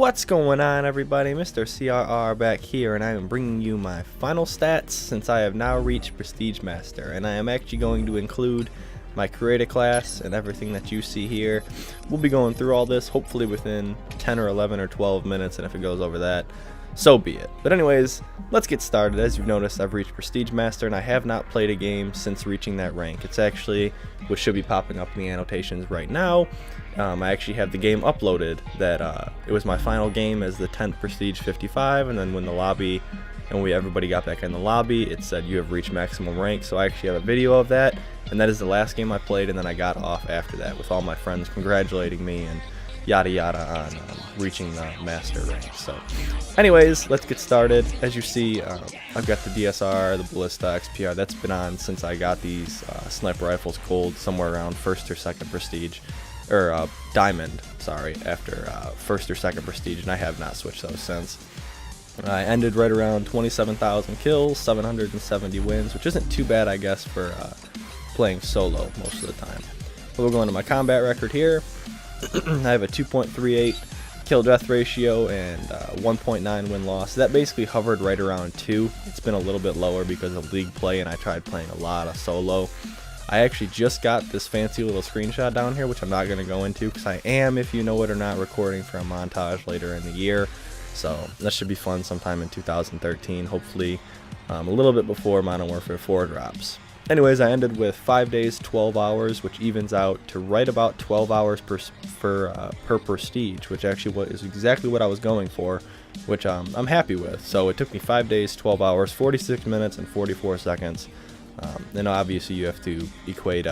What's going on, everybody? Mr. CRR back here, and I am bringing you my final stats since I have now reached Prestige Master, and I am actually going to include my creator class and everything that you see here. We'll be going through all this hopefully within 10 or 11 or 12 minutes, and if it goes over that, so be it. But anyways, let's get started. As you've noticed, I've reached Prestige Master, and I have not played a game since reaching that rank. It's actually what should be popping up in the annotations right now. I actually have the game uploaded that it was my final game as the 10th Prestige 55, and then when the lobby and everybody got back in the lobby, it said you have reached maximum rank. So I actually have a video of that, and that is the last game I played, and then I got off after that with all my friends congratulating me and yada yada on reaching the master rank. So anyways, let's get started. As you see, I've got the DSR, the Ballista XPR. That's been on since I got these sniper rifles cold somewhere around 1st or 2nd Prestige, or Diamond, sorry, after 1st or 2nd Prestige, and I have not switched those since. I ended right around 27,000 kills, 770 wins, which isn't too bad, I guess, for playing solo most of the time. But we'll go into my combat record here. I have a 2.38 kill death ratio and 1.9 win loss. That basically hovered right around 2. It's been a little bit lower because of league play, and I tried playing a lot of solo. I actually just got this fancy little screenshot down here, which I'm not going to go into because I am, if you know it or not, recording for a montage later in the year. So that should be fun sometime in 2013, hopefully a little bit before Modern Warfare 4 drops. Anyways, I ended with 5 days, 12 hours, which evens out to right about 12 hours per prestige, which actually is exactly what I was going for, which I'm happy with. So it took me 5 days, 12 hours, 46 minutes, and 44 seconds. And obviously you have to equate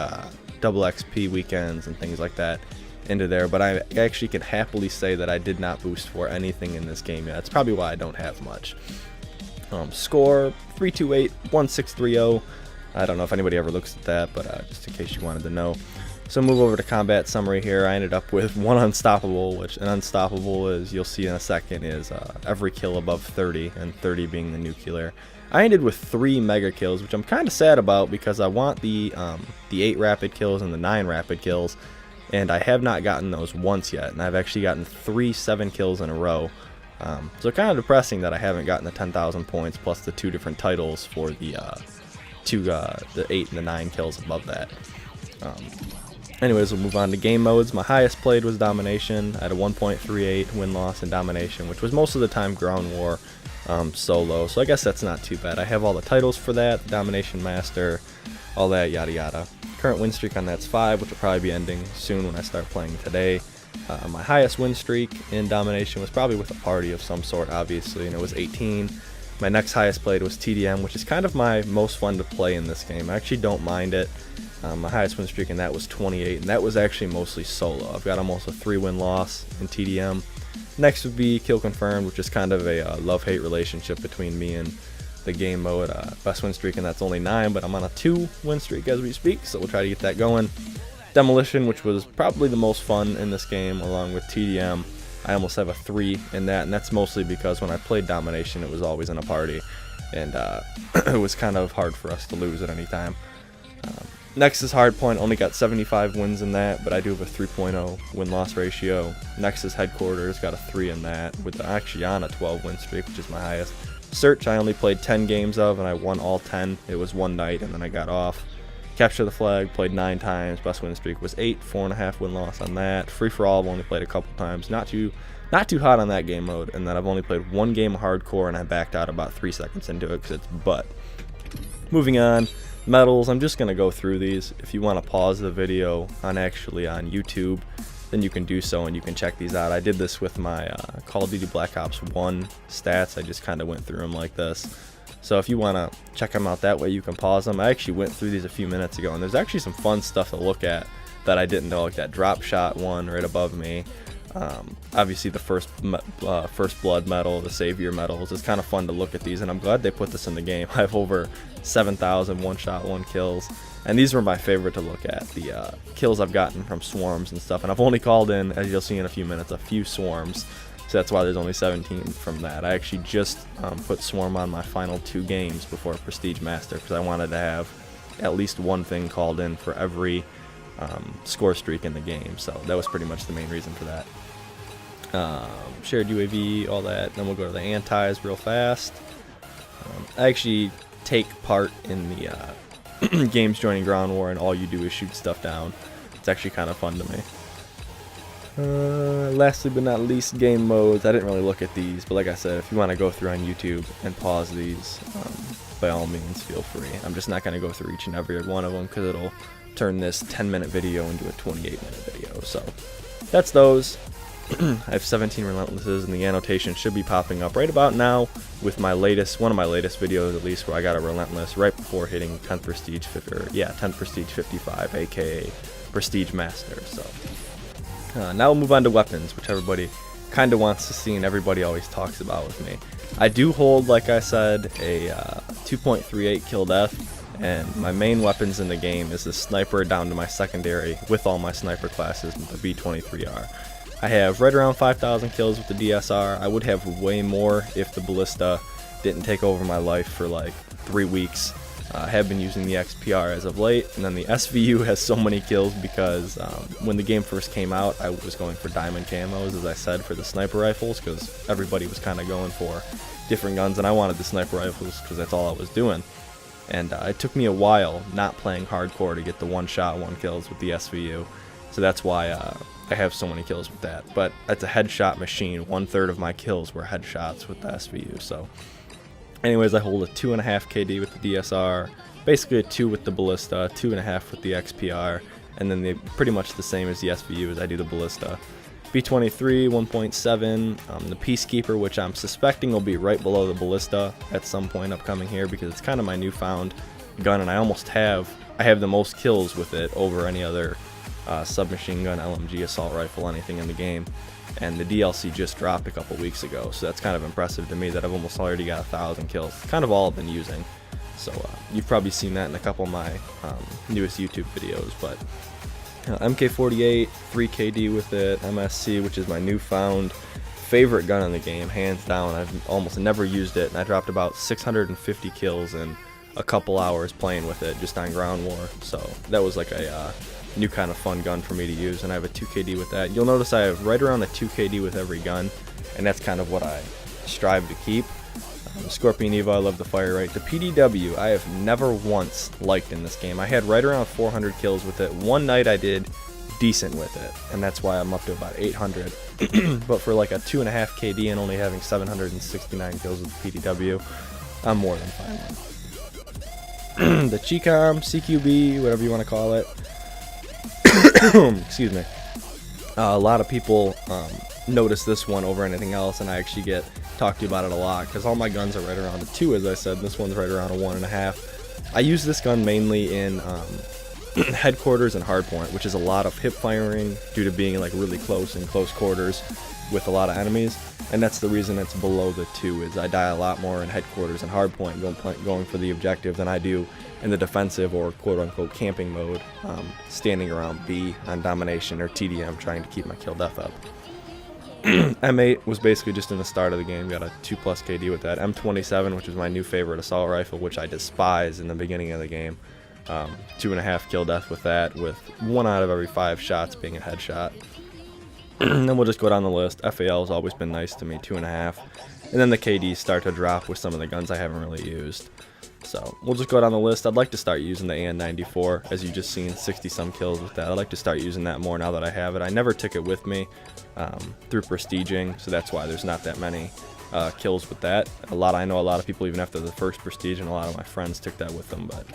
double XP weekends and things like that into there, but I actually can happily say that I did not boost for anything in this game yet. That's probably why I don't have much. Score 328, 1630. I don't know if anybody ever looks at that, but just in case you wanted to know. So move over to combat summary here. I ended up with 1 unstoppable, which an unstoppable, as you'll see in a second, is every kill above 30, and 30 being the nuclear. I ended with 3 mega kills, which I'm kind of sad about because I want the 8 rapid kills and the 9 rapid kills, and I have not gotten those once yet, and I've actually gotten 3 7 kills in a row. So kind of depressing that I haven't gotten the 10,000 points plus the 2 different titles for the 8 and the 9 kills above that. Anyways, we'll move on to game modes. My highest played was Domination. I had a 1.38 win-loss in Domination, which was most of the time Ground War solo, so I guess that's not too bad. I have all the titles for that, Domination Master, all that yada yada. Current win streak on that's 5, which will probably be ending soon when I start playing today. My highest win streak in Domination was probably with a party of some sort, obviously, and it was 18. My next highest played was TDM, which is kind of my most fun to play in this game. I actually don't mind it. My highest win streak in that was 28, and that was actually mostly solo. I've got almost a 3-win loss in TDM. Next would be Kill Confirmed, which is kind of a love-hate relationship between me and the game mode. Best win streak, and that's only 9, but I'm on a 2-win streak as we speak, so we'll try to get that going. Demolition, which was probably the most fun in this game, along with TDM. I almost have a 3 in that, and that's mostly because when I played Domination, it was always in a party, and it was kind of hard for us to lose at any time. Next is Hardpoint. Only got 75 wins in that, but I do have a 3.0 win-loss ratio. Next is Headquarters, got a 3 in that, with actually on a 12-win streak, which is my highest. Search, I only played 10 games of, and I won all 10. It was one night, and then I got off. Capture the Flag, played 9 times. Best win streak was 8, 4.5 win loss on that. Free for All, I've only played a couple times. Not too hot on that game mode, and then I've only played 1 game of Hardcore, and I backed out about 3 seconds into it because it's butt. Moving on. Medals, I'm just going to go through these. If you want to pause the video on YouTube, then you can do so and you can check these out. I did this with my Call of Duty Black Ops 1 stats. I just kind of went through them like this. So if you want to check them out that way, you can pause them. I actually went through these a few minutes ago, and there's actually some fun stuff to look at that I didn't know, like that drop shot one right above me. Obviously the first blood medal, the savior medals. It's kind of fun to look at these, and I'm glad they put this in the game. I have over 7,000 one-shot, 1 kills, and these were my favorite to look at, the kills I've gotten from swarms and stuff, and I've only called in, as you'll see in a few minutes, a few swarms, so that's why there's only 17 from that. I actually just put swarm on my final 2 games before Prestige Master because I wanted to have at least 1 thing called in for every score streak in the game, so that was pretty much the main reason for that. shared UAV, all that. Then we'll go to the antis real fast. I actually take part in the games joining ground war, and all you do is shoot stuff down. It's actually kind of fun to me. Lastly but not least, game modes. I didn't really look at these, but like I said, if you want to go through on YouTube and pause these, by all means feel free. I'm just not going to go through each and every one of them because it'll turn this 10-minute video into a 28-minute video. So that's those. I have 17 relentlesses, and the annotation should be popping up right about now with my latest, one of my latest videos at least, where I got a relentless right before hitting 10th prestige 10th prestige 55, aka Prestige Master. So now we'll move on to weapons, which everybody kind of wants to see and everybody always talks about with me. I do hold, like I said, a 2.38 kill death, and my main weapons in the game is the sniper down to my secondary with all my sniper classes with the B23R. I have right around 5,000 kills with the DSR. I would have way more if the ballista didn't take over my life for like 3 weeks. I have been using the XPR as of late, and then the SVU has so many kills because when the game first came out, I was going for diamond camos, as I said, for the sniper rifles, because everybody was kind of going for different guns, and I wanted the sniper rifles because that's all I was doing. And it took me a while not playing hardcore to get the one-shot, one-kills with the SVU, so that's why I have so many kills with that. But it's a headshot machine. 1/3 of my kills were headshots with the SVU. So anyways, I hold a 2.5 KD with the DSR, basically a 2 with the ballista, 2.5 with the XPR, and then they're pretty much the same as the SVU as I do the ballista. B23, 1.7, the Peacekeeper, which I'm suspecting will be right below the ballista at some point upcoming here, because it's kind of my newfound gun, and I have the most kills with it over any other submachine gun, LMG, assault rifle, anything in the game. And the DLC just dropped a couple weeks ago, so that's kind of impressive to me that I've almost already got 1,000 kills. Kind of all I've been using, so you've probably seen that in a couple of my newest YouTube videos. But MK48, 3 KD with it, MSC, which is my newfound favorite gun in the game, hands down. I've almost never used it, and I dropped about 650 kills in a couple hours playing with it just on ground war. So that was like a new kind of fun gun for me to use, and I have a 2 KD with that. You'll notice I have right around a 2 KD with every gun, and that's kind of what I strive to keep. The Scorpion Evo, I love the fire rate. The PDW, I have never once liked in this game. I had right around 400 kills with it. One night I did decent with it, and that's why I'm up to about 800. But for like a 2.5 KD and only having 769 kills with the PDW, I'm more than fine with. The Chicom, CQB, whatever you want to call it. Excuse me. A lot of people notice this one over anything else, and I actually get talked to about it a lot because all my guns are right around a 2, as I said. This one's right around a 1.5. I use this gun mainly in headquarters and hardpoint, which is a lot of hip firing due to being like really close in close quarters with a lot of enemies, and that's the reason it's below the 2. Is I die a lot more in headquarters and hardpoint going for the objective than I do in the defensive or quote-unquote camping mode, standing around B on domination or TDM trying to keep my kill death up. M8 was basically just in the start of the game, got a 2+ KD with that. M27, which is my new favorite assault rifle, which I despise in the beginning of the game. 2.5 kill death with that, with 1 out of every 5 shots being a headshot. And then we'll just go down the list. FAL has always been nice to me, 2.5. And then the KDs start to drop with some of the guns I haven't really used. So we'll just go down the list. I'd like to start using the AN94, as you just seen 60 some kills with that. I'd like to start using that more now that I have it. I never took it with me through prestiging, so that's why there's not that many kills with that. I know a lot of people even after the first prestige, and a lot of my friends took that with them, but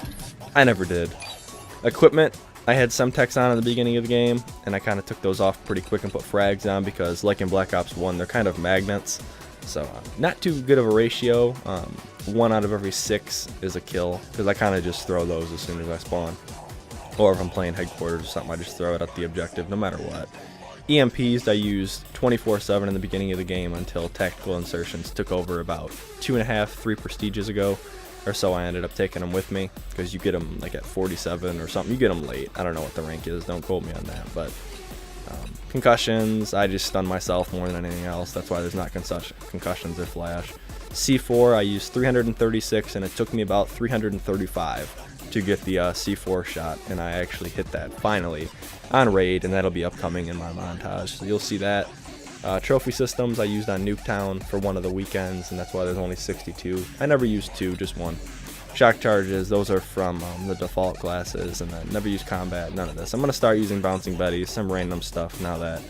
I never did. Equipment, I had Semtex on at the beginning of the game, and I kind of took those off pretty quick and put frags on because, like in Black Ops 1, they're kind of magnets. So not too good of a ratio. 1 out of every 6 is a kill, because I kind of just throw those as soon as I spawn. Or if I'm playing headquarters or something, I just throw it at the objective no matter what. EMPs I used 24/7 in the beginning of the game until tactical insertions took over about 2.5, 3 prestiges ago or so. I ended up taking them with me because you get them like at 47 or something. You get them late. I don't know what the rank is. Don't quote me on that. But concussions, I just stun myself more than anything else. That's why there's not concussions or flash. C4, I used 336, and it took me about 335 to get the C4 shot, and I actually hit that finally on raid, and that'll be upcoming in my montage, so you'll see that. Trophy systems I used on Nuketown for one of the weekends, and that's why there's only 62. I never used 2, just 1. Shock charges, those are from the default classes, and I never used combat, none of this. I'm going to start using bouncing betties, some random stuff now that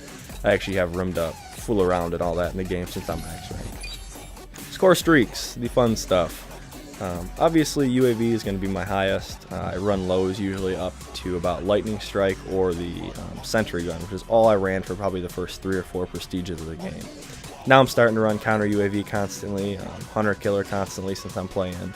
I actually have room to fool around and all that in the game since I'm max rank. Score streaks, the fun stuff. Obviously UAV is going to be my highest. I run lows usually up to about Lightning Strike or the Sentry Gun, which is all I ran for probably the first 3 or 4 prestiges of the game. Now I'm starting to run counter UAV constantly, Hunter Killer constantly since I'm playing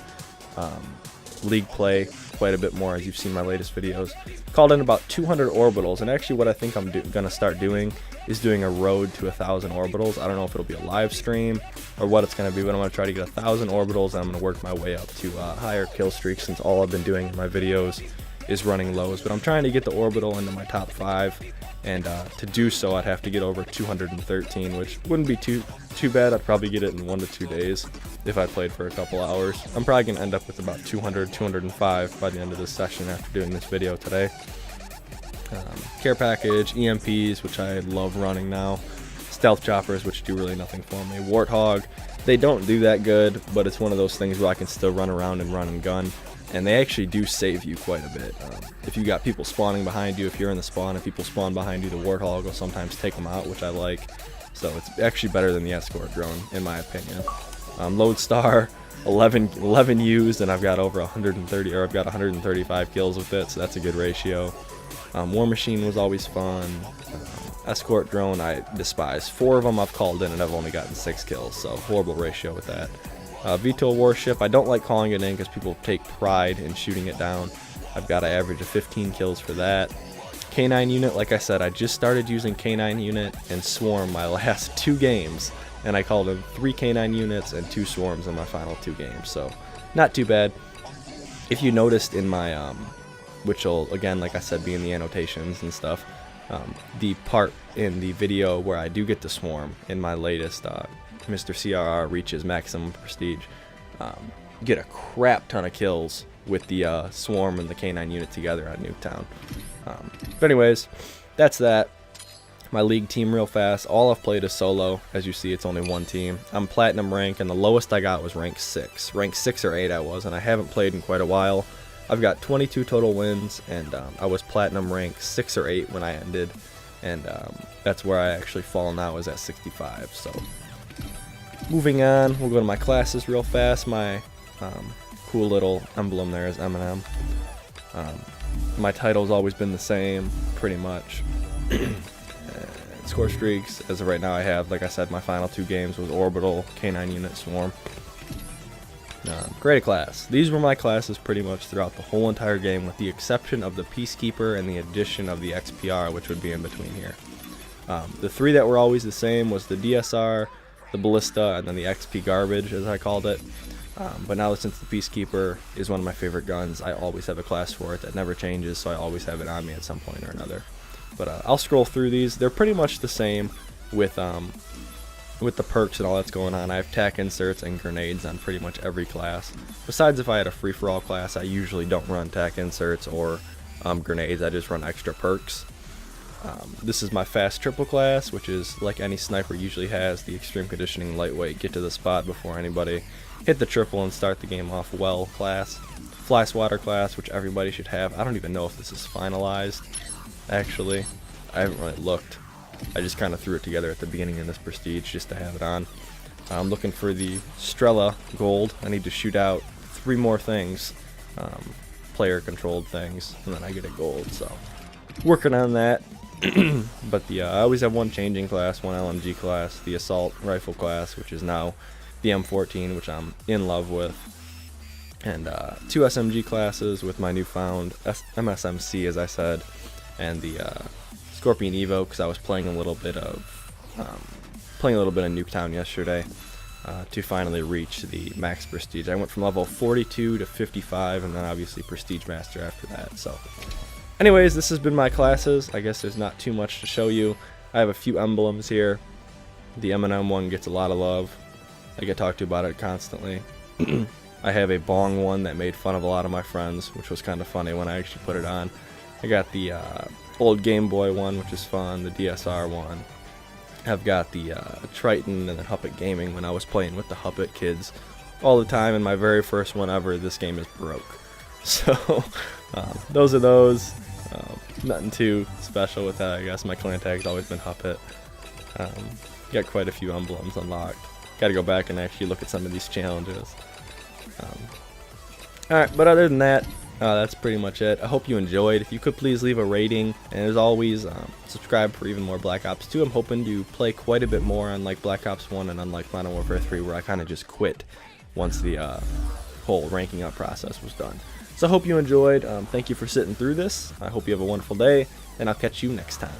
League play quite a bit more, as you've seen my latest videos. Called in about 200 orbitals, and actually what I think I'm going to start doing is doing a road to 1,000 orbitals. I don't know if it'll be a live stream or what it's going to be, but I'm going to try to get 1,000 orbitals, and I'm going to work my way up to higher kill streaks, since all I've been doing in my videos is running lows. But I'm trying to get the orbital into my top 5, and to do so I'd have to get over 213, which wouldn't be too bad. I'd probably get it in 1 to 2 days if I played for a couple hours. I'm probably going to end up with about 200, 205 by the end of this session after doing this video today. Care package, EMPs, which I love running now, stealth choppers, which do really nothing for me, Warthog, they don't do that good, but it's one of those things where I can still run around and run and gun, and they actually do save you quite a bit. If you got people spawning behind you, if you're in the spawn and people spawn behind you, the Warthog will sometimes take them out, which I like, so it's actually better than the escort drone in my opinion. Lodestar, 11 used, and I've got over 130, or I've got 135 kills with it, so that's a good ratio. War Machine was always fun. Escort drone I despise. 4 of them I've called in and I've only gotten 6 kills, so horrible ratio with that. VTOL Warship, I don't like calling it in because people take pride in shooting it down. I've got an average of 15 kills for that. K9 unit, like I said, I just started using K9 unit and Swarm my last 2 games, and I called in 3 K9 units and 2 Swarms in my final 2 games, so not too bad. If you noticed in my which will, again, like I said, be in the annotations and stuff, the part in the video where I do get to Swarm in my latest Mr. CRR reaches maximum prestige, get a crap ton of kills with the Swarm and the K9 unit together on Nuketown. But anyways, that's that. My league team real fast, all I've played is solo. As you see, it's only 1 team. I'm platinum rank, and the lowest I got was rank 6. Rank 6 or 8 I was, and I haven't played in quite a while. I've got 22 total wins, and I was platinum rank 6 or 8 when I ended, and that's where I actually fall now, is at 65. So moving on, we'll go to my classes real fast. My cool little emblem there is M&M. My title's always been the same, pretty much. Score streaks, as of right now I have, like I said, my final 2 games was Orbital, K9 unit, Swarm. Create a class. These were my classes pretty much throughout the whole entire game, with the exception of the Peacekeeper and the addition of the XPR, which would be in between here. The 3 that were always the same was the DSR, the Ballista, and then the XP Garbage, as I called it. But now since the Peacekeeper is one of my favorite guns, I always have a class for it that never changes, so I always have it on me at some point or another. But I'll scroll through these. They're pretty much the same with the perks and all that's going on. I have tac inserts and grenades on pretty much every class. Besides, if I had a free-for-all class, I usually don't run tac inserts or grenades. I just run extra perks. This is my fast triple class, which is like any sniper usually has, the extreme conditioning lightweight, get to the spot before anybody, hit the triple and start the game off well class. Fly swatter class, which everybody should have. I don't even know if this is finalized, actually. I haven't really looked. I just kind of threw it together at the beginning of this prestige just to have it on. I'm looking for the Strela gold. I need to shoot out 3 more things, player controlled things, and then I get a gold, so working on that. But I always have 1 changing class, 1 LMG class, the assault rifle class, which is now the M14, which I'm in love with, and 2 SMG classes with my newfound MSMC, as I said, and the Scorpion Evo, because I was playing a little bit of Nuketown yesterday to finally reach the max prestige. I went from level 42 to 55, and then obviously Prestige Master after that. So anyways, this has been my classes. I guess there's not too much to show you. I have a few emblems here. The M&M one gets a lot of love. I get talked to about it constantly. I have a bong one that made fun of a lot of my friends, which was kind of funny when I actually put it on. I got the old Game Boy one, which is fun, the DSR one, I've got the Triton and the Huppet Gaming when I was playing with the Huppet kids all the time, and my very first one ever, this game is broke. So those are those. Nothing too special with that, I guess. My clan tag's always been Huppet. Got quite a few emblems unlocked. Got to go back and actually look at some of these challenges. Alright, but other than that, that's pretty much it. I hope you enjoyed. If you could please leave a rating, and as always, subscribe for even more Black Ops 2. I'm hoping to play quite a bit more, unlike Black Ops 1 and unlike Modern Warfare 3, where I kind of just quit once the whole ranking up process was done. So I hope you enjoyed. Thank you for sitting through this. I hope you have a wonderful day, and I'll catch you next time.